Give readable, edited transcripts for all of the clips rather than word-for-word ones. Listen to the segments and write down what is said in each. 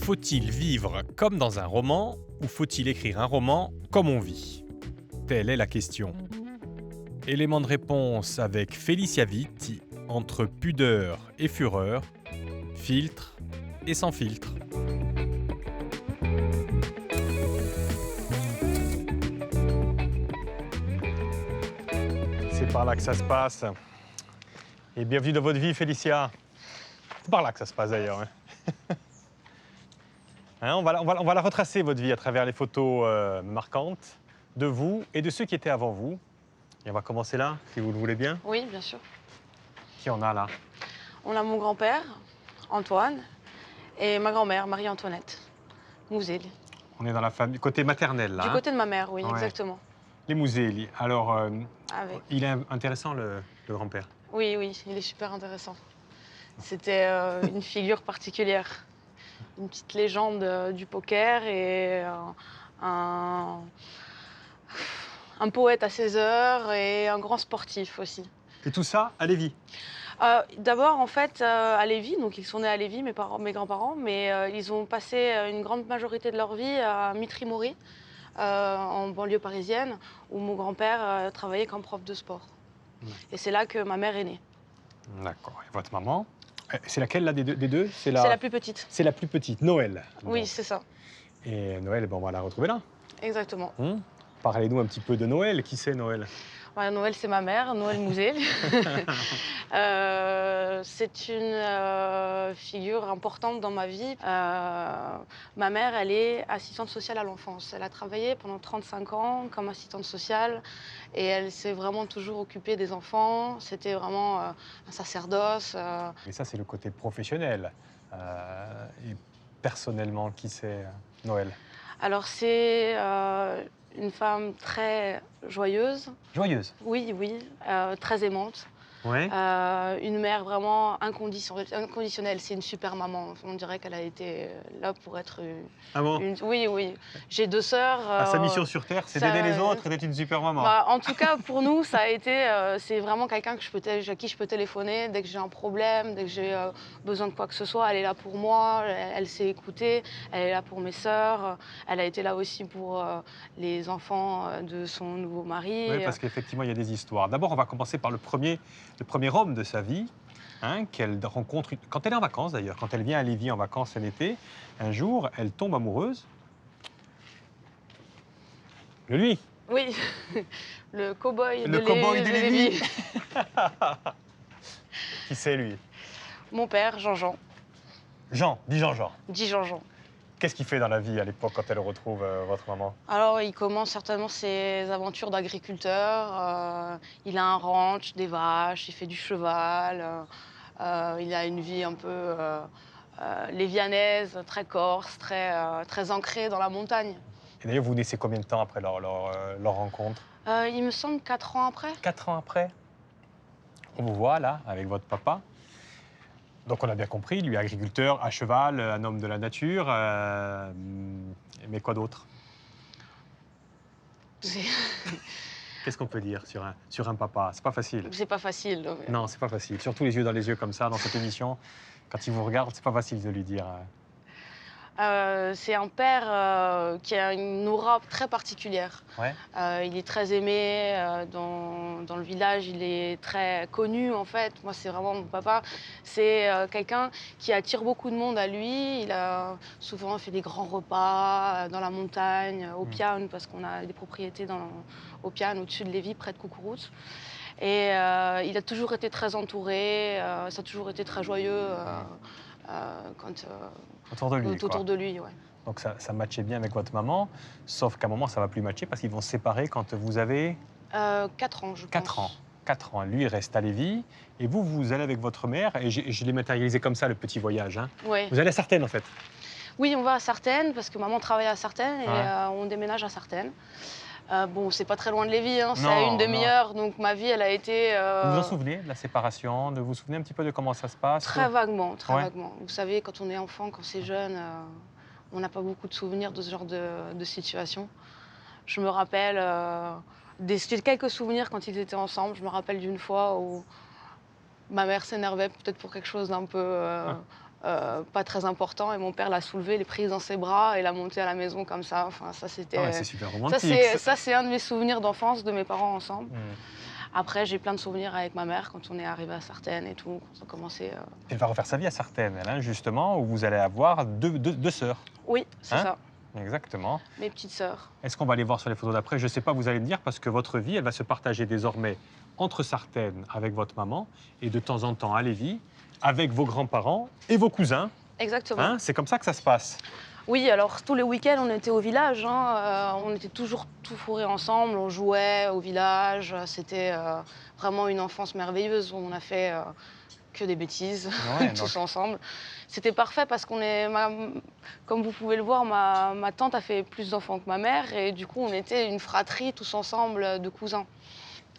Faut-il vivre comme dans un roman ou faut-il écrire un roman comme on vit? Telle est la question. Élément de réponse avec Félicia Vitti, entre pudeur et fureur, filtre et sans filtre. C'est par là que ça se passe. Et bienvenue dans votre vie, Félicia. C'est par là que ça se passe d'ailleurs. Hein, on va la retracer, votre vie, à travers les photos marquantes de vous et de ceux qui étaient avant vous. Et on va commencer là, si vous le voulez bien. Oui, bien sûr. Qui en a là? On a mon grand-père, Antoine, et ma grand-mère, Marie-Antoinette, Mouzéli. On est dans la famille, côté maternel là. Du Hein. côté de ma mère, oui, Ouais. exactement. Les Mouzéli. Alors, Avec. il est intéressant le grand-père. Oui, oui, il est super intéressant. C'était une figure particulière. Une petite légende du poker et un, un poète à ses heures et un grand sportif aussi. Et tout ça à Lévis. D'abord, en fait, à Lévis, donc ils sont nés à Lévis, mes grands-parents, mais ils ont passé une grande majorité de leur vie à Mitry-Mory, en banlieue parisienne, où mon grand-père travaillait comme prof de sport. Et c'est là que ma mère est née. D'accord. Et votre maman? C'est laquelle là des deux? C'est la plus petite. C'est la plus petite, Noël. Oui, Donc. c'est ça, Et Noël, on va la retrouver là. exactement. Parlez-nous un petit peu de Noël. Qui c'est Noël? Ouais, Noël, c'est ma mère, Noël Mouzet. C'est une figure importante dans ma vie. Ma mère, elle est assistante sociale à l'enfance. Elle a travaillé pendant 35 ans comme assistante sociale et elle s'est vraiment toujours occupée des enfants. C'était vraiment un sacerdoce. Et ça, c'est le côté professionnel. Et personnellement, qui c'est Noël? Alors, c'est une femme très joyeuse. Joyeuse. Oui, oui, très aimante. Ouais. Une mère vraiment inconditionnelle. C'est une super maman. On dirait qu'elle a été là pour être Ah bon? Oui, oui. J'ai deux sœurs. Sa mission sur Terre, c'est ça- d'aider les autres et d'être une super maman. Bah, en tout cas, pour nous, ça a été. C'est vraiment quelqu'un à qui je peux téléphoner dès que j'ai un problème, dès que j'ai besoin de quoi que ce soit. Elle est là pour moi. Elle sait écouter. Elle est là pour mes sœurs. Elle a été là aussi pour les enfants de son nouveau mari. Oui, parce qu'effectivement, il y a des histoires. D'abord, on va commencer par le premier homme de sa vie, hein, qu'elle rencontre quand elle est en vacances d'ailleurs, quand elle vient à Lévis en vacances cet été. Un jour, elle tombe amoureuse de lui. Oui, le cow-boy Le cow-boy de Lévis. Lévis. Qui c'est lui? Mon père, Jean-Jean, Jean, dis Jean-Jean. dit Jean-Jean. Qu'est-ce qu'il fait dans la vie à l'époque quand elle retrouve votre maman? Alors, il commence certainement ses aventures d'agriculteur. Il a un ranch, des vaches, il fait du cheval. Il a une vie un peu lévianaise, très corse, très ancrée dans la montagne. Et d'ailleurs, vous naissez combien de temps après leur rencontre? Il me semble 4 ans après. 4 ans après. On vous voit là, avec votre papa. Donc on a bien compris, lui agriculteur, à cheval, un homme de la nature. Mais quoi d'autre? C'est Qu'est-ce qu'on peut dire sur un papa? C'est pas facile. c'est pas facile. Donc. Non, c'est pas facile. Surtout les yeux dans les yeux comme ça, dans cette émission. Quand il vous regarde, c'est pas facile de lui dire. C'est un père qui a une aura très particulière. Ouais. Il est très aimé dans le village, il est très connu en fait. Moi, c'est vraiment mon papa. C'est quelqu'un qui attire beaucoup de monde à lui. Il a souvent fait des grands repas dans la montagne, au Piane, parce qu'on a des propriétés au Piane, au-dessus de Lévis, près de Coucouroute. Et il a toujours été très entouré, ça a toujours été très joyeux Autour de lui. autour Quoi. de lui. Ouais. Donc ça matchait bien avec votre maman, sauf qu'à un moment, ça va plus matcher parce qu'ils vont se séparer quand vous avez 4 ans, je pense. 4 ans. 4 ans. Lui, il reste à Lévis. Et vous allez avec votre mère. Et je l'ai matérialisé comme ça, le petit voyage. Hein. Ouais. Vous allez à Sartène, en fait. Oui, on va à Sartène parce que maman travaille à Sartène et Ouais. on déménage à Sartène. Bon, c'est pas très loin de Lévis, hein, c'est Non, à une non. demi-heure, donc ma vie, elle a été... Vous vous en souvenez de la séparation? Vous vous souvenez un petit peu de comment ça se passe? Très vaguement, très Ouais. vaguement. Vous savez, quand on est enfant, quand c'est jeune, on n'a pas beaucoup de souvenirs de ce genre de situation. Je me rappelle quelques souvenirs quand ils étaient ensemble. Je me rappelle d'une fois où ma mère s'énervait peut-être pour quelque chose d'un peu pas très important et mon père l'a soulevé, l'a prise dans ses bras et l'a monté à la maison comme ça. Enfin, ça, Ah ouais, c'est c'était super ça, romantique. c'est un de mes souvenirs d'enfance de mes parents ensemble. Hmm. Après, j'ai plein de souvenirs avec ma mère quand on est arrivé à Sartène et tout, quand on a commencé. Elle va refaire sa vie à Sartène, elle, hein, justement, où vous allez avoir deux sœurs. Oui, c'est Hein? ça, Exactement. mes petites sœurs. Est-ce qu'on va aller voir sur les photos d'après? Je ne sais pas, vous allez me dire, parce que votre vie, elle va se partager désormais entre Sartène avec votre maman et de temps en temps à Lévis avec vos grands-parents et vos cousins. Exactement. Hein? C'est comme ça que ça se passe. Oui, alors tous les week-ends, on était au village, hein, on était toujours tout fourrés ensemble, on jouait au village. C'était vraiment une enfance merveilleuse où on a fait que des bêtises Ouais, donc, tous ensemble. C'était parfait parce comme vous pouvez le voir, ma tante a fait plus d'enfants que ma mère et du coup, on était une fratrie tous ensemble de cousins.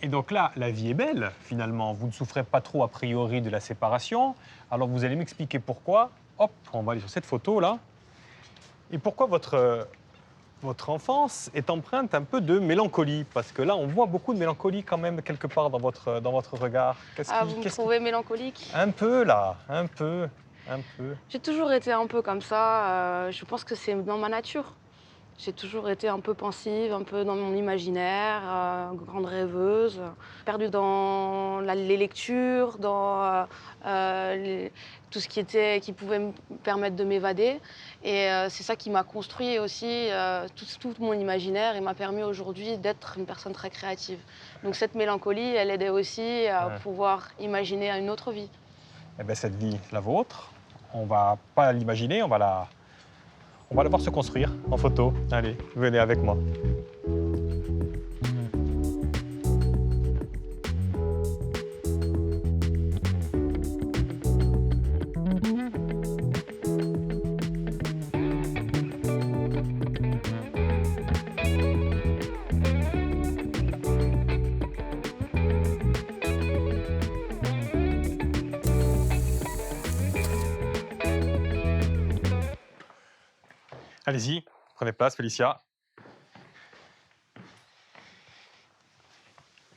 et donc là, la vie est belle, finalement. Vous ne souffrez pas trop, a priori, de la séparation. Alors, vous allez m'expliquer pourquoi. Hop, on va aller sur cette photo-là. Et pourquoi votre enfance est empreinte un peu de mélancolie, parce que là, on voit beaucoup de mélancolie quand même quelque part dans votre regard. Ah, vous me trouvez mélancolique? Un peu là, un peu, un peu. J'ai toujours été un peu comme ça, je pense que c'est dans ma nature. J'ai toujours été un peu pensive, un peu dans mon imaginaire, grande rêveuse, perdue dans les lectures, dans tout ce qui pouvait me permettre de m'évader. Et c'est ça qui m'a construit aussi tout mon imaginaire et m'a permis aujourd'hui d'être une personne très créative. Donc cette mélancolie, elle aidait aussi à Ouais. pouvoir imaginer une autre vie. Eh bien, cette vie, la vôtre, on va pas l'imaginer, on va la voir se construire en photo. Allez, venez avec moi. Allez-y, prenez place, Félicia.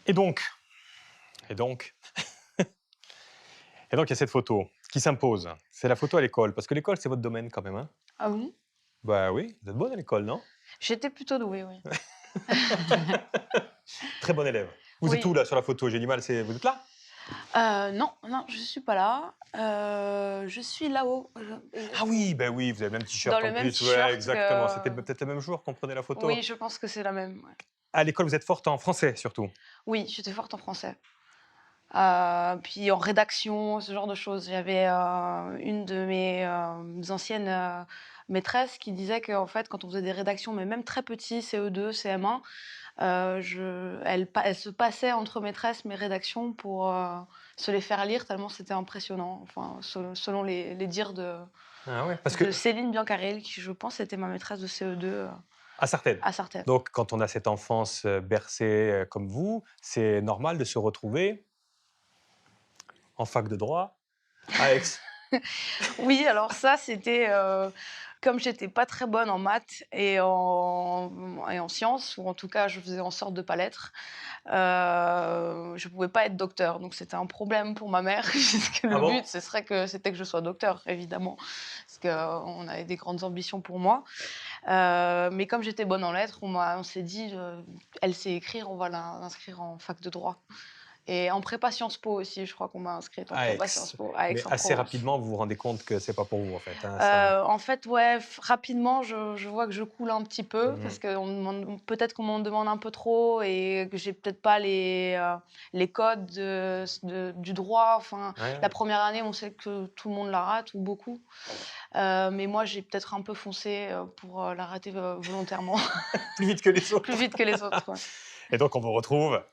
Et donc, et donc, et donc, il y a cette photo qui s'impose. C'est la photo à l'école, parce que l'école, c'est votre domaine quand même, hein? Ah oui? Bah oui, vous êtes bonne à l'école, non? J'étais plutôt douée, oui. Très bon élève. Vous êtes Oui. où là sur la photo? J'ai du mal, vous êtes là? Non, non, je suis pas là. Je suis là-haut. Ah oui, ben oui, vous avez le même Dans t-shirt le en même plus, ouais, t-shirt exactement. C'était peut-être le même jour qu'on prenait la photo. Oui, je pense que c'est la même, ouais. À l'école, vous êtes forte en français surtout. Oui, j'étais forte en français. Puis en rédaction, ce genre de choses. J'avais, une de mes, anciennes, maîtresses qui disait qu'en fait, quand on faisait des rédactions, mais même très petits, CE2, CM1, elle se passait entre maîtresses mes rédactions pour, se les faire lire tellement c'était impressionnant. Enfin, selon les dires Ah ouais, parce que de Céline Biancarel, qui je pense était ma maîtresse de CE2, à Sartène. à Sartène. Donc, quand on a cette enfance bercée comme vous, c'est normal de se retrouver en fac de droit à Aix. Oui, alors ça, c'était, comme j'étais pas très bonne en maths et en sciences, ou en tout cas, je faisais en sorte de pas l'être, je pouvais pas être docteur. Donc c'était un problème pour ma mère, puisque Ah le bon? but, c'était que je sois docteur, évidemment, parce qu'on avait des grandes ambitions pour moi. Mais comme j'étais bonne en lettres, on s'est dit, «Elle sait écrire, on va l'inscrire en fac de droit». Et en prépa Sciences Po aussi, je crois qu'on m'a inscrite en À prépa Sciences Aix. Po, à Mais assez Aix-en-Provence. rapidement, vous vous rendez compte que c'est pas pour vous en fait, hein, En fait, ouais, rapidement, je vois que je coule un petit peu Mhm. parce que peut-être qu'on m'en demande un peu trop et que j'ai peut-être pas les codes du droit. Enfin, Ouais, la ouais. première année, on sait que tout le monde la rate ou beaucoup. Mais moi, j'ai peut-être un peu foncé pour la rater volontairement, Plus vite que les autres. plus vite que les autres, ouais. Et donc, on vous retrouve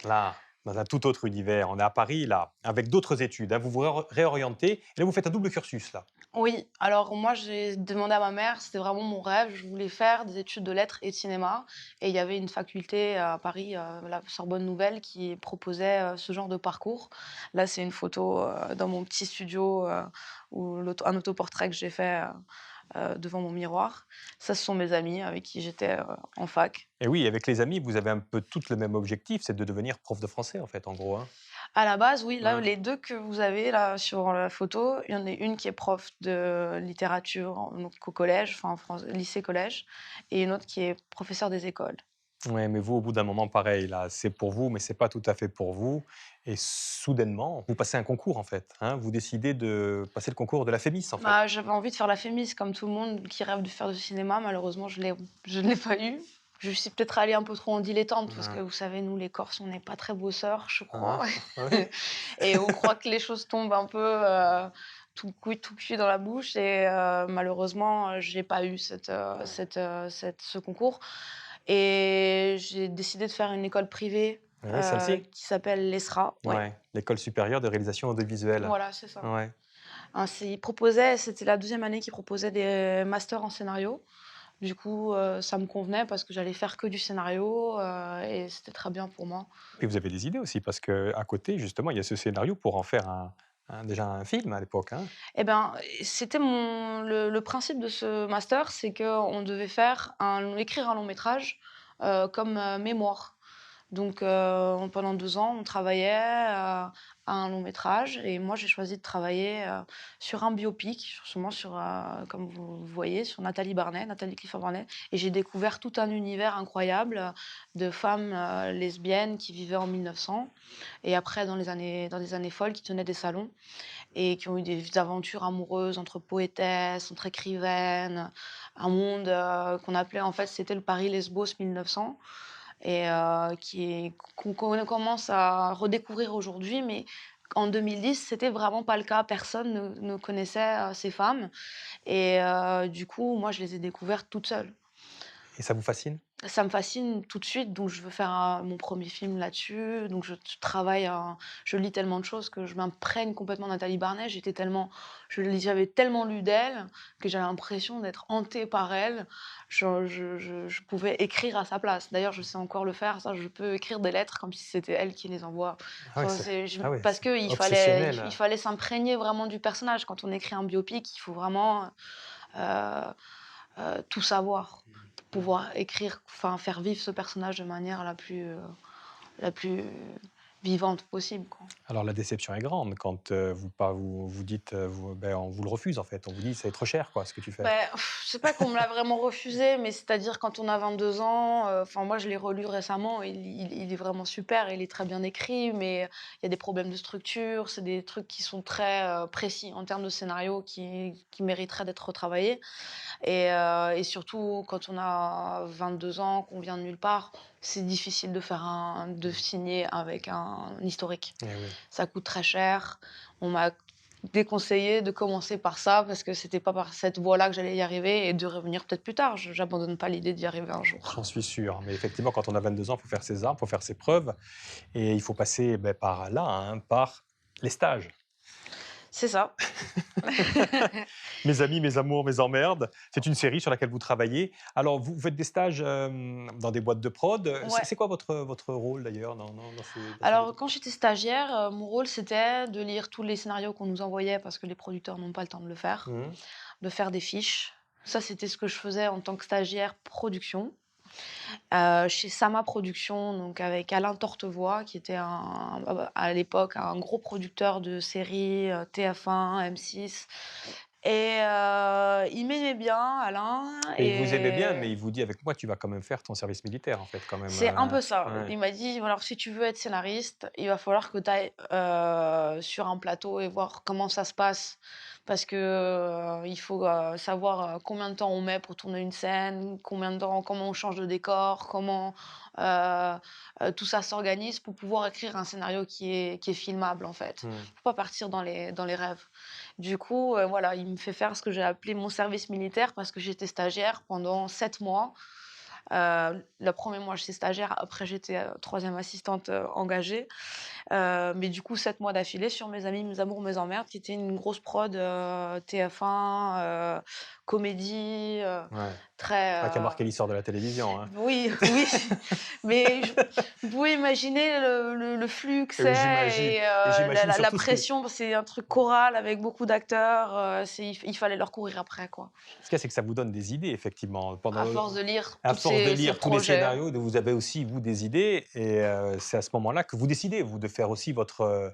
là, dans un tout autre univers. On est à Paris, là, avec d'autres études, hein. Vous vous réorientez. Et là, vous faites un double cursus, là. Oui, alors moi j'ai demandé à ma mère, c'était vraiment mon rêve, je voulais faire des études de lettres et de cinéma. Et il y avait une faculté à Paris, la Sorbonne Nouvelle, qui proposait ce genre de parcours. Là, c'est une photo dans mon petit studio, un autoportrait que j'ai fait devant mon miroir. Ça, ce sont mes amis avec qui j'étais en fac. Et oui, avec les amis, vous avez un peu toutes le même objectif, c'est de devenir prof de français, en fait, en gros, hein? À la base, oui, là, Ouais. les 2 que vous avez là sur la photo, il y en a une qui est prof de littérature donc au collège, enfin en lycée-collège et une autre qui est professeure des écoles. Ouais, mais vous, au bout d'un moment, pareil, là, c'est pour vous, mais c'est pas tout à fait pour vous. Et soudainement, vous passez un concours, en fait, hein? Vous décidez de passer le concours de la FEMIS, en fait. Bah, j'avais envie de faire la Fémis comme tout le monde qui rêve de faire du cinéma. Malheureusement, je ne l'ai pas eu. Je suis peut-être allée un peu trop en dilettante parce que Ah, vous savez, nous les Corses, on n'est pas très bosseurs, je ah, crois. oui. Et on croit que les choses tombent un peu tout cuit dans la bouche. Et malheureusement, j'ai pas eu ce concours. Et j'ai décidé de faire une école privée Oui, celle-ci? qui s'appelle l'ESRA. Ouais, Ouais, l'École supérieure de réalisation audiovisuelle. voilà, c'est ça. Ouais. Hein, c'était la deuxième année qu'ils proposaient des masters en scénario. Du coup, ça me convenait parce que j'allais faire que du scénario et c'était très bien pour moi. Et vous avez des idées aussi, parce que à côté, justement, il y a ce scénario pour en faire déjà un film à l'époque, hein? Eh ben, c'était le principe de ce master, c'est qu'on devait écrire un long métrage comme mémoire. Donc, pendant 2 ans, on travaillait à un long métrage et moi, j'ai choisi de travailler sur un biopic, justement comme vous voyez, sur Nathalie Clifford Barnet. Et j'ai découvert tout un univers incroyable de femmes lesbiennes qui vivaient en 1900 et après, dans les années folles, qui tenaient des salons et qui ont eu des aventures amoureuses entre poétesses, entre écrivaines, un monde qu'on appelait en fait, c'était le Paris Lesbos 1900 et qu'on commence à redécouvrir aujourd'hui, mais en 2010, c'était vraiment pas le cas. Personne ne connaissait ces femmes et du coup, moi, je les ai découvertes toutes seules. Et ça vous fascine? Ça me fascine tout de suite, donc je veux faire mon premier film là-dessus. Donc je travaille, je lis tellement de choses que je m'imprègne complètement de Nathalie Barnet. J'avais tellement lu d'elle que j'avais l'impression d'être hantée par elle. Je pouvais écrire à sa place. D'ailleurs, je sais encore le faire. Ça, je peux écrire des lettres comme si c'était elle qui les envoie. Ah oui, Enfin, parce c'est qu'il fallait, obsessionnel. il fallait s'imprégner vraiment du personnage. Quand on écrit un biopic, il faut vraiment euh, tout savoir pour pouvoir écrire, enfin faire vivre ce personnage de manière la plus vivante possible, quoi. Alors la déception est grande quand, vous dites, on vous le refuse en fait. On vous dit: «C'est trop cher quoi, ce que tu fais». Beh, c'est pas qu'on me l'a vraiment refusé, mais c'est-à-dire quand on a 22 ans, enfin moi je l'ai relu récemment, il est vraiment super, il est très bien écrit, mais il y a des problèmes de structure, c'est des trucs qui sont très, précis en termes de scénario qui mériteraient d'être retravaillés. Et surtout, quand on a 22 ans, qu'on vient de nulle part, c'est difficile de signer avec un historique. Eh oui. Ça coûte très cher. On m'a déconseillé de commencer par ça parce que c'était pas par cette voie-là que j'allais y arriver et de revenir peut-être plus tard. J'abandonne pas l'idée d'y arriver un jour. J'en suis sûr. Mais effectivement, quand on a 22 ans, il faut faire ses armes, il faut faire ses preuves et il faut passer, par là, hein, par les stages. C'est ça. Mes amis, mes amours, mes emmerdes, c'est une série sur laquelle vous travaillez. Alors vous faites des stages, dans des boîtes de prod, Ouais. c'est quoi votre rôle d'ailleurs dans ces Alors, boîtes? quand j'étais stagiaire, mon rôle, c'était de lire tous les scénarios qu'on nous envoyait parce que les producteurs n'ont pas le temps de le faire, Mmh. de faire des fiches. Ça, c'était ce que je faisais en tant que stagiaire production. Chez Sama Productions, donc avec Alain Tortevoix, qui était à l'époque un gros producteur de séries TF1, M6. Et il m'aimait bien, Alain. Et il vous aimait bien, Et mais il vous dit: «Avec moi, tu vas quand même faire ton service militaire en fait quand même», c'est un peu ça. ouais. Il m'a dit, alors si tu veux être scénariste, il va falloir que tu ailles sur un plateau et voir comment ça se passe. Parce que il faut savoir combien de temps on met pour tourner une scène, combien de temps, comment on change de décor, comment euh, tout ça s'organise pour pouvoir écrire un scénario qui est filmable en fait. Mmh. Faut pas partir dans les rêves. Du coup, voilà, il me fait faire ce que j'ai appelé mon service militaire parce que j'étais stagiaire pendant 7 mois. Le premier mois, j'étais stagiaire, après j'étais 3e assistante engagée. Mais du coup, 7 mois d'affilée sur Mes amis, mes amours, mes emmerdes, qui était une grosse prod TF1, comédie, Ouais. très. Qui a marqué l'histoire de la télévision. Hein. Oui, oui, mais vous pouvez imaginer le flux que Et oui, c'est et j'imagine la surtout ce que- pression. C'est un truc choral avec beaucoup d'acteurs. Il fallait leur courir après, quoi. Ce qu'il y a, c'est que ça vous donne des idées, effectivement. À force de lire À tous force de ces lire tous les projets. scénarios, vous avez aussi, vous, des idées. Et c'est à ce moment-là que vous décidez, vous, de faire aussi votre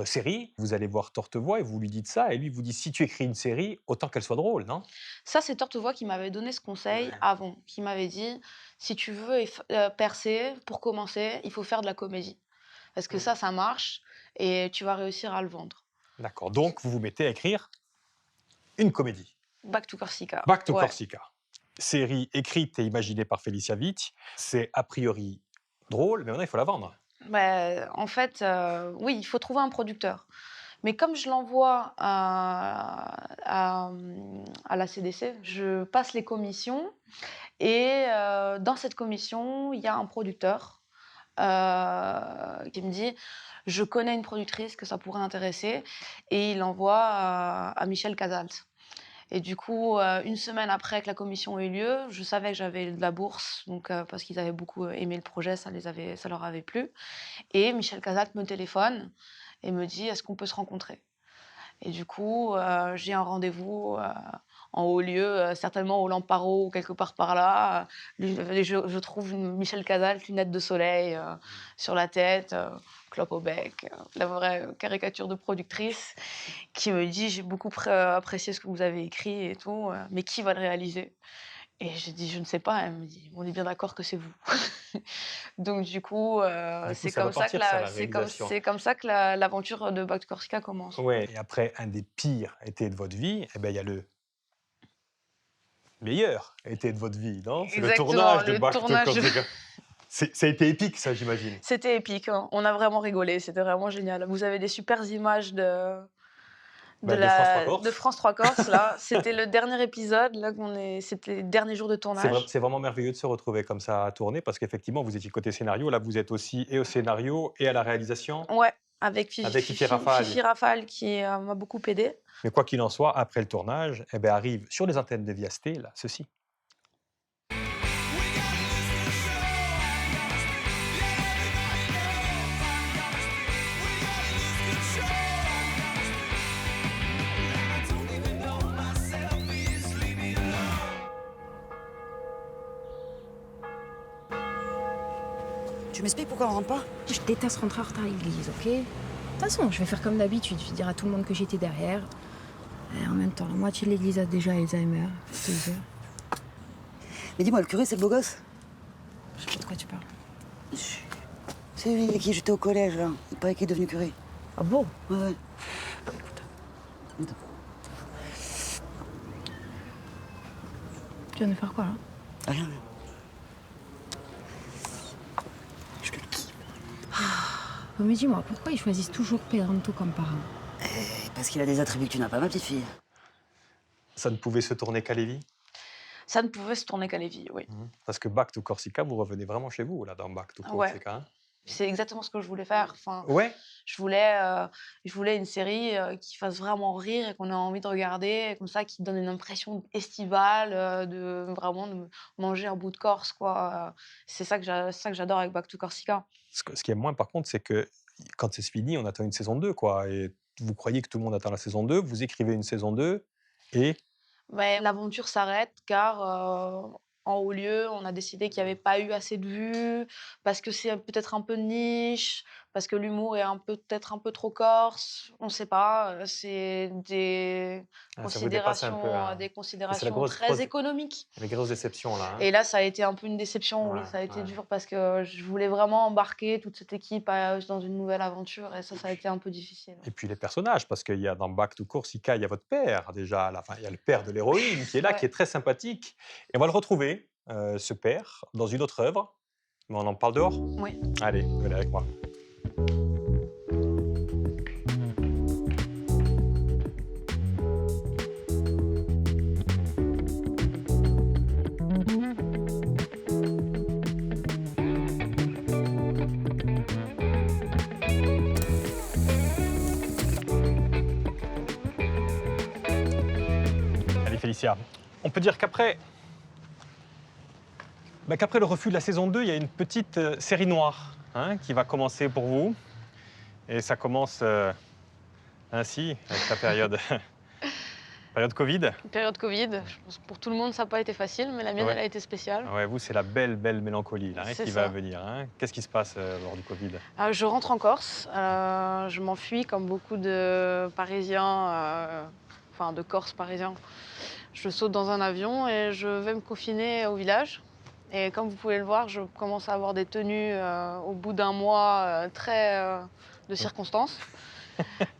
série. Vous allez voir Tortevoix et vous lui dites ça. Et lui vous dit, si tu écris une série, autant qu'elle soit drôle, non? Ça, c'est Tortevoix qui m'avait donné ce conseil Ouais. avant, qui m'avait dit, si tu veux percer, pour commencer, il faut faire de la comédie. Parce que ça marche et tu vas réussir à le vendre. D'accord. Donc, vous vous mettez à écrire une comédie. Back to Corsica. Back to Ouais. Corsica. Série écrite et imaginée par Félicia Witt. C'est a priori drôle, mais maintenant, il faut la vendre. En fait, oui, il faut trouver un producteur. Mais comme je l'envoie à la CDC, je passe les commissions et dans cette commission, il y a un producteur qui me dit « Je connais une productrice que ça pourrait intéresser » et il envoie à Michel Casals. Et du coup, une semaine après que la commission ait eu lieu, je savais que j'avais de la bourse, donc, parce qu'ils avaient beaucoup aimé le projet, ça leur avait plu. Et Michel Casals me téléphone et me dit « Est-ce qu'on peut se rencontrer ?» Et du coup, j'ai un rendez-vous en haut lieu, certainement au Lamparo ou quelque part par là. Je trouve Michel Casals, lunettes de soleil sur la tête, clope au bec, la vraie caricature de productrice, qui me dit « J'ai beaucoup apprécié ce que vous avez écrit et tout, mais qui va le réaliser ?» Et j'ai dit « Je ne sais pas ». Elle me dit « On est bien d'accord que c'est vous ». Donc du coup, c'est ça va comme ça que partir, ça, la réalisation. c'est comme ça que l'aventure de Back to Corsica commence. Ouais. Et après un des pires étés de votre vie, eh ben, il y a le meilleur été de votre vie, non? C'est le Exactement, tournage de le Back to tournage. Corsica. Ça a été épique, ça, j'imagine. C'était épique, hein. On a vraiment rigolé, c'était vraiment génial. Vous avez des super images de France 3 Corse, là. C'était le dernier épisode, là, c'était les derniers jours de tournage. C'est vraiment merveilleux de se retrouver comme ça à tourner parce qu'effectivement, vous étiez côté scénario. Là, vous êtes aussi et au scénario et à la réalisation. Ouais, avec Fifi Rafale. Fifi Rafale qui m'a beaucoup aidé. Mais quoi qu'il en soit, après le tournage, eh ben, arrive sur les antennes de Viasté, là, ceci. Tu m'expliques pourquoi on rentre pas? Je déteste rentrer en retard à l'église, ok? De toute façon, je vais faire comme d'habitude, je vais dire à tout le monde que j'étais derrière. Et en même temps, la moitié de l'église a déjà Alzheimer, je te jure. Mais dis-moi, le curé, c'est le beau gosse? Je sais pas de quoi tu parles. C'est lui avec qui j'étais au collège, là. Il paraît qu'il est devenu curé. Ah bon? Ouais, ouais. Tu viens de faire quoi, là? Rien. Je le kiffe. Oh, mais dis-moi, pourquoi ils choisissent toujours Pedranto comme parrain? Parce qu'il a des attributs que tu n'as pas, ma petite fille. Ça ne pouvait se tourner qu'à Lévis. Ça ne pouvait se tourner qu'à Lévis, oui. Parce que Back to Corsica, vous revenez vraiment chez vous, là, dans Back to Ouais. Corsica. Hein. C'est exactement ce que je voulais faire. Enfin, Ouais. je voulais une série qui fasse vraiment rire et qu'on ait envie de regarder, et comme ça, qui donne une impression estivale, de vraiment de manger un bout de Corse, quoi. C'est ça que j'adore avec Back to Corsica. Ce qui est moins, par contre, c'est que quand c'est fini, on attend une saison 2, quoi. Et vous croyez que tout le monde attend la saison 2, vous écrivez une saison 2, et Ouais, l'aventure s'arrête car en haut lieu, on a décidé qu'il n'y avait pas eu assez de vues, parce que c'est peut-être un peu niche, parce que l'humour est peut-être un peu trop corse, on ne sait pas. C'est des ça vous dépasse un peu. Hein. considérations très économiques. Les grosses déceptions, là. Hein. Et là, ça a été un peu une déception, oui, Ouais, ça a été ouais. dur parce que je voulais vraiment embarquer toute cette équipe dans une nouvelle aventure et ça a été un peu difficile. Et puis les personnages, parce qu'il y a dans Back to Corsica, il y a votre père déjà, à la fin, il y a le père de l'héroïne qui est là, Ouais. qui est très sympathique. Et on va le retrouver, ce père, dans une autre œuvre. Mais on en parle dehors? Oui. Allez, venez avec moi. Félicia, on peut dire qu'après le refus de la saison 2, il y a une petite série noire hein, qui va commencer pour vous. Et ça commence ainsi, avec la période, période Covid. Période Covid, je pense que pour tout le monde, ça n'a pas été facile, mais la mienne, Ouais. elle a été spéciale. Ouais, vous, c'est la belle mélancolie là, hein, C'est qui ça. va venir. Hein. Qu'est-ce qui se passe lors du Covid? Je rentre en Corse, je m'enfuis comme beaucoup de Parisiens, enfin de Corses parisiens. Je saute dans un avion et je vais me confiner au village. Et comme vous pouvez le voir, je commence à avoir des tenues au bout d'un mois de circonstances.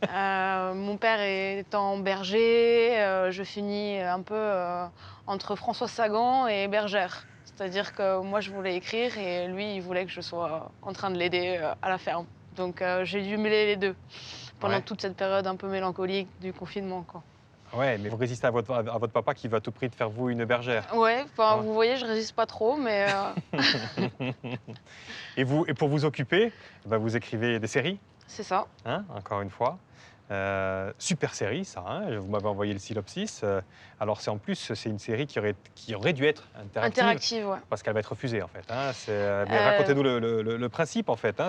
Mon père étant berger, je finis un peu entre François Sagan et bergère. C'est-à-dire que moi, je voulais écrire et lui, il voulait que je sois en train de l'aider à la ferme. Donc j'ai dû mêler les deux pendant Ouais. toute cette période un peu mélancolique du confinement, quoi. Ouais, mais vous résistez à votre papa qui va à tout prix de faire vous une bergère. Ouais, enfin, Ouais. vous voyez, je résiste pas trop, mais Et pour vous occuper, vous écrivez des séries, c'est ça. hein, encore une fois. Super série, ça. Hein, vous m'avez envoyé le synopsis. Alors, en plus, c'est une série qui aurait dû être interactive. Interactive, ouais. Parce qu'elle va être refusée, en fait. Hein, mais racontez-nous le principe, en fait. Hein,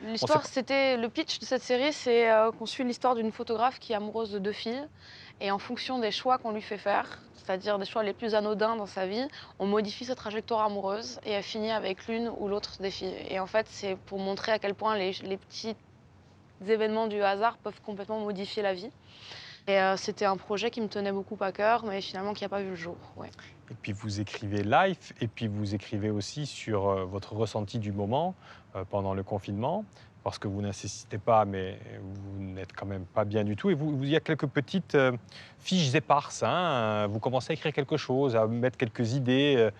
L'histoire, c'était le pitch de cette série, c'est qu'on suit l'histoire d'une photographe qui est amoureuse de 2 filles. Et en fonction des choix qu'on lui fait faire, c'est-à-dire des choix les plus anodins dans sa vie, on modifie sa trajectoire amoureuse et elle finit avec l'une ou l'autre des filles. Et en fait, c'est pour montrer à quel point les petits événements du hasard peuvent complètement modifier la vie. Et c'était un projet qui me tenait beaucoup à cœur, mais finalement qui n'a pas vu le jour. Ouais. Et puis, vous écrivez live, et puis vous écrivez aussi sur votre ressenti du moment pendant le confinement. Parce que vous n'insistez pas, mais vous n'êtes quand même pas bien du tout. Et il y a quelques petites fiches éparses. Hein. Vous commencez à écrire quelque chose, à mettre quelques idées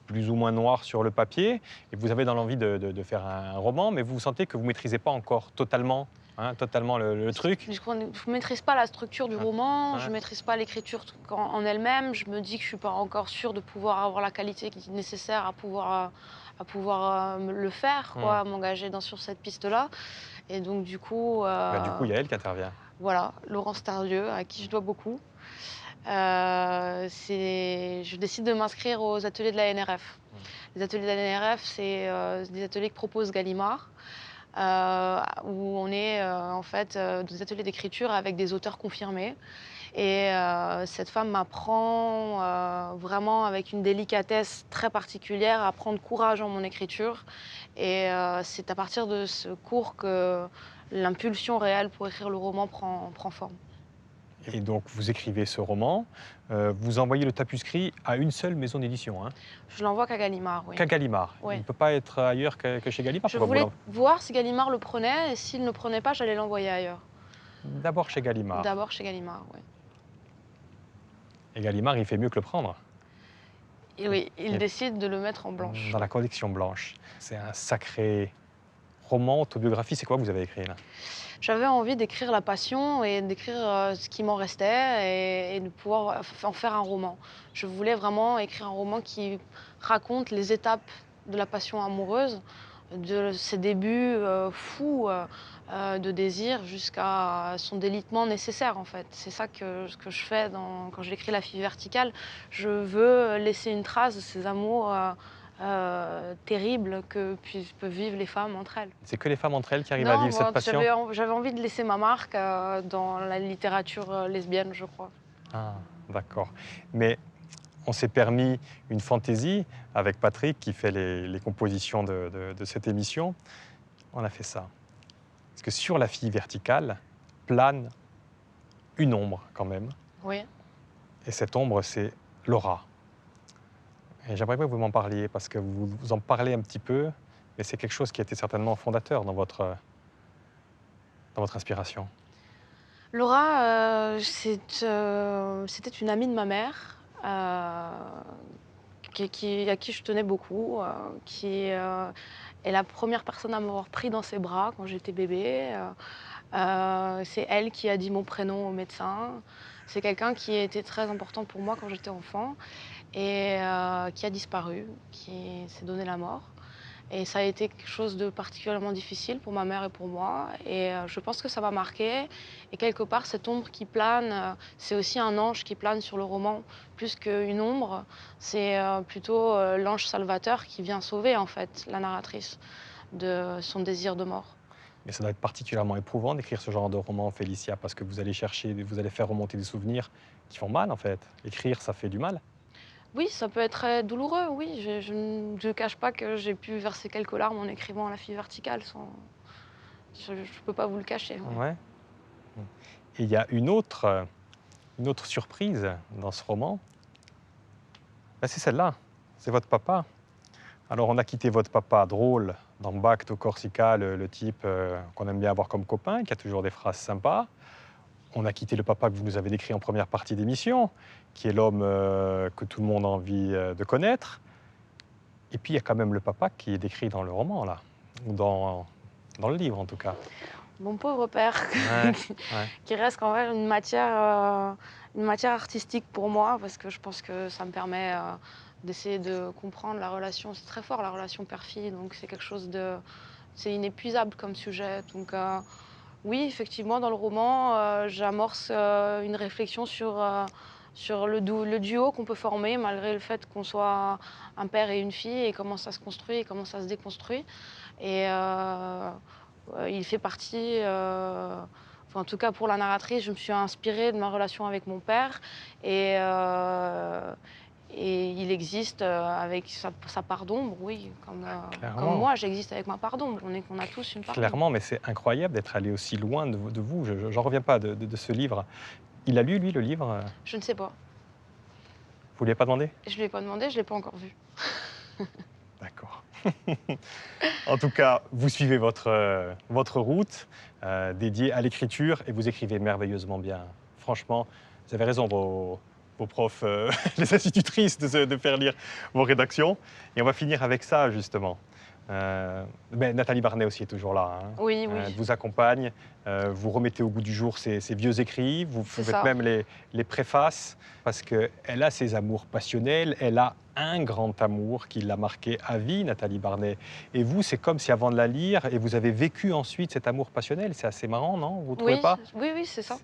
plus ou moins noires sur le papier. Et vous avez dans l'envie de faire un roman, mais vous sentez que vous ne maîtrisez pas encore totalement, hein, le truc. Je ne maîtrise pas la structure du roman, Ouais. je ne maîtrise pas l'écriture en elle-même. Je me dis que je ne suis pas encore sûre de pouvoir avoir la qualité nécessaire à pouvoir le faire, quoi, m'engager sur cette piste-là. Et donc, du coup, Du coup, il y a elle qui intervient. voilà, Laurence Tardieu, à qui je dois beaucoup. Je décide de m'inscrire aux ateliers de la NRF. Les ateliers de la NRF, c'est des ateliers que propose Gallimard, où on est en fait des ateliers d'écriture avec des auteurs confirmés. Et cette femme m'apprend vraiment avec une délicatesse très particulière à prendre courage en mon écriture. Et c'est à partir de ce cours que l'impulsion réelle pour écrire le roman prend forme. Et donc, vous écrivez ce roman, vous envoyez le tapuscrit à une seule maison d'édition, hein, Je l'envoie qu'à Gallimard, oui. qu'à Gallimard. Oui. Il ne peut pas être ailleurs que chez Gallimard. Je Pourquoi voulais vous voir si Gallimard le prenait, et s'il ne le prenait pas, j'allais l'envoyer ailleurs. D'abord chez Gallimard. D'abord chez Gallimard, oui. Et Gallimard, il fait mieux que le prendre. Et oui, il Et- décide de le mettre en blanche. Dans la collection blanche. C'est un sacré roman, autobiographie. C'est quoi que vous avez écrit là? J'avais envie d'écrire la passion et d'écrire ce qui m'en restait et de pouvoir en faire un roman. Je voulais vraiment écrire un roman qui raconte les étapes de la passion amoureuse, de ses débuts fous de désir jusqu'à son délitement nécessaire en fait. C'est ça que je fais quand j'écris La fille verticale. Je veux laisser une trace de ces amours terribles que peuvent vivre les femmes entre elles. C'est que les femmes entre elles qui arrivent à vivre cette passion? J'avais envie de laisser ma marque dans la littérature lesbienne, je crois. Ah, d'accord. Mais on s'est permis une fantaisie avec Patrick qui fait les compositions de cette émission. On a fait ça. Parce que sur La fille verticale plane une ombre quand même. Oui. Et cette ombre, c'est Laura. Et j'aimerais bien que vous m'en parliez parce que vous en parlez un petit peu, mais c'est quelque chose qui a été certainement fondateur dans votre inspiration. Laura, c'était une amie de ma mère, à qui je tenais beaucoup, qui est la première personne à m'avoir pris dans ses bras quand j'étais bébé. C'est elle qui a dit mon prénom au médecin. C'est quelqu'un qui était très important pour moi quand j'étais enfant et qui a disparu, qui s'est donné la mort. Et ça a été quelque chose de particulièrement difficile pour ma mère et pour moi. Et je pense que ça m'a marqué. Et quelque part, cette ombre qui plane, c'est aussi un ange qui plane sur le roman. Plus qu'une ombre, c'est plutôt l'ange salvateur qui vient sauver, en fait, la narratrice de son désir de mort. Mais ça doit être particulièrement éprouvant d'écrire ce genre de roman, Félicia, parce que vous allez chercher, vous allez faire remonter des souvenirs qui font mal, en fait. Écrire, ça fait du mal. Oui, ça peut être très douloureux, oui. Je ne cache pas que j'ai pu verser quelques larmes en écrivant La fille verticale. Je ne peux pas vous le cacher. Oui. Ouais. Et il y a une autre surprise dans ce roman. Ben, c'est celle-là. C'est votre papa. Alors, on a quitté votre papa drôle dans Back to Corsica, le type qu'on aime bien avoir comme copain, qui a toujours des phrases sympas. On a quitté le papa que vous nous avez décrit en première partie d'émission, qui est l'homme que tout le monde a envie de connaître. Et puis, il y a quand même le papa qui est décrit dans le roman, là, ou dans le livre, en tout cas. Mon pauvre père, Ouais, ouais. qui reste quand même une matière artistique pour moi, parce que je pense que ça me permet d'essayer de comprendre la relation. C'est très fort, la relation père-fille, donc c'est quelque chose de... C'est inépuisable comme sujet. Donc oui, effectivement, dans le roman, j'amorce une réflexion sur le duo qu'on peut former, malgré le fait qu'on soit un père et une fille, et comment ça se construit et comment ça se déconstruit. Et il fait partie... Enfin, en tout cas, pour la narratrice, je me suis inspirée de ma relation avec mon père. Et il existe avec sa part d'ombre, oui. Comme moi, j'existe avec ma part d'ombre. On a tous une part d'ombre. Clairement, mais c'est incroyable d'être allé aussi loin de vous. J'en reviens pas de ce livre. Il a lu, lui, le livre? Je ne sais pas. Vous lui avez pas demandé? Je ne lui ai pas demandé, je ne l'ai pas encore vu. D'accord. En tout cas, vous suivez votre route dédiée à l'écriture et vous écrivez merveilleusement bien. Franchement, vous avez raison, vos profs, les institutrices, de faire lire vos rédactions. Et on va finir avec ça, justement. Nathalie Barnet aussi est toujours là. Hein. Oui, oui. Elle vous accompagne, vous remettez au goût du jour ces vieux écrits, vous faites ça. même les préfaces, parce qu'elle a ses amours passionnels, elle a un grand amour qui l'a marqué à vie, Nathalie Barnet. Et vous, c'est comme si avant de la lire, et vous avez vécu ensuite cet amour passionnel. C'est assez marrant, non? Vous ne trouvez pas? Oui, oui, c'est ça.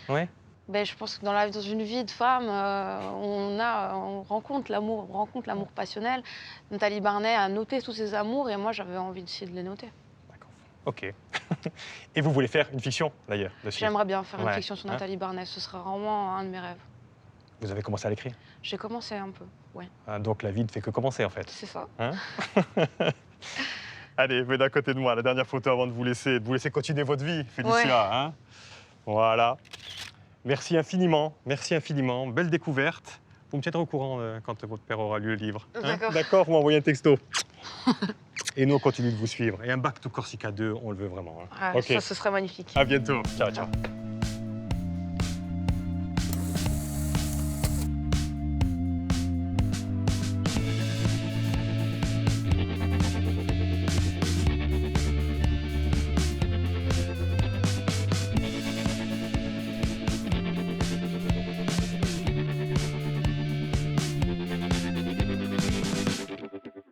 Ouais. Ben, je pense que dans une vie de femme, on rencontre l'amour, passionnel. Nathalie Barnet a noté tous ses amours et moi j'avais envie d'essayer de les noter. D'accord. Ok. Et vous voulez faire une fiction, d'ailleurs, dessus? J'aimerais bien faire une Ouais. fiction sur Nathalie Barnet, ce serait vraiment un de mes rêves. Vous avez commencé à l'écrire? J'ai commencé un peu, oui, Donc la vie ne fait que commencer, en fait. c'est ça. Hein? Allez, venez à côté de moi, la dernière photo avant de vous laisser continuer votre vie, Félicia. Ouais. Hein? Voilà. Merci infiniment, belle découverte. Vous me tiendrez au courant quand votre père aura lu le livre. Hein? D'accord. D'accord, vous m'envoyez un texto. Et nous, on continue de vous suivre. Et un Back to Corsica 2, on le veut vraiment. Hein? Ah, Ok. ça, ce serait magnifique. À bientôt. Ciao, ciao.